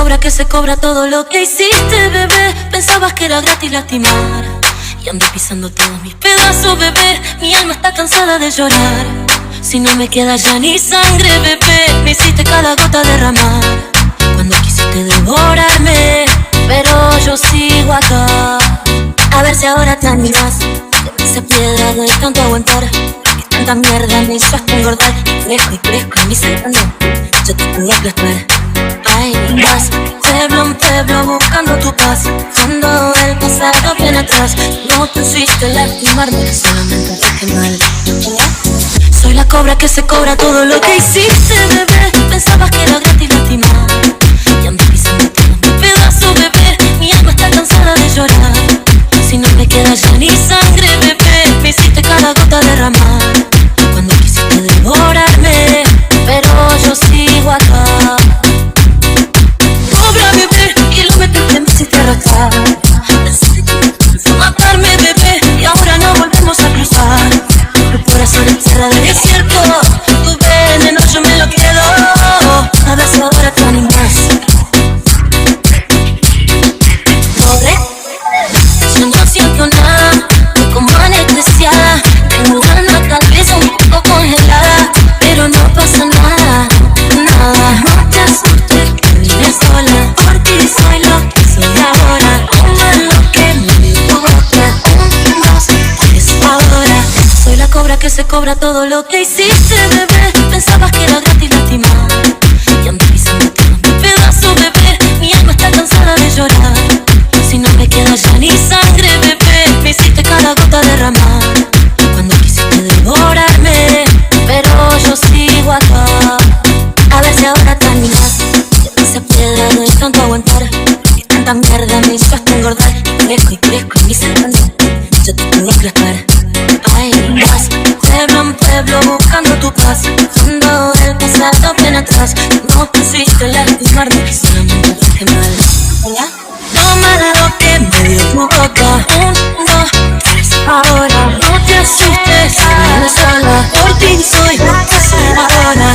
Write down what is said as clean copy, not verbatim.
cobra que se cobra todo lo que hiciste, bebé. Pensabas que era gratis lastimar y ando pisando todos mis pedazos, bebé. Mi alma está cansada de llorar. Si no me queda ya ni sangre, bebé. Me hiciste cada gota derramar cuando quisiste devorarme, pero yo sigo acá. A ver si ahora te animas. Se piedra de tanto aguantar. Tanta mierda me hizo hasta engordar. Crezco y crezco en mi cerebro. Yo te puedo aplastar. Ay, vas pueblo en pueblo buscando tu paz. Cuando el pasado viene atrás. No te hiciste lastimarme, solamente te mal. Soy la cobra que se cobra todo lo que hiciste, bebé. Pensabas que era gratis lastimar y ando pisando todos mis pedazos, bebé. Mi alma está cansada de llorar. Si no me queda ya ni sangre, bebé. Me hiciste cada gota derramar cuando quisiste devorarme, pero yo sigo acá. Cobra, bebé, kilómetros que me hiciste arrastrar. Fue matarme, bebé, y ahora no volvemos a cruzar. Tu corazón en tierra de desierto, tu veneno yo me lo quedo. A ver si ahora te animas. Pobre, yo no siento nada, como anestesia. Tengo el alma tal vez un poco congelada, pero no pasa nada, nada. No te asustes, que vienes sola. Por ti soy lo que soy ahora. Toma lo que me dio tu boca. 1, 2, 3, ahora. Soy la cobra que se cobra todo lo que hiciste, bebé. Pensabas que era gratis lastimar y ando pisando todos mis pedazos, bebé. Mi alma está cansada de llorar. Si no me queda ya ni sangre, bebé. Me hiciste cada gota derramar cuando quisiste devorarme, pero yo sigo acá. A ver si ahora te animas. Esa piedra de tanto aguantar y tanta mierda me hizo hasta engordar. Crezco y crezco en mi cerebro. Yo te puedo aplastar. Ay, vas pueblo en pueblo buscando tu paz. Cuando el pasado viene atrás. No te hiciste lastimarme, solamente te mal. ¿Hola? Toma lo que me dio tu boca. 1, 2, 3, ahora. No te asustes, vienes sola. Por ti soy lo que soy ahora.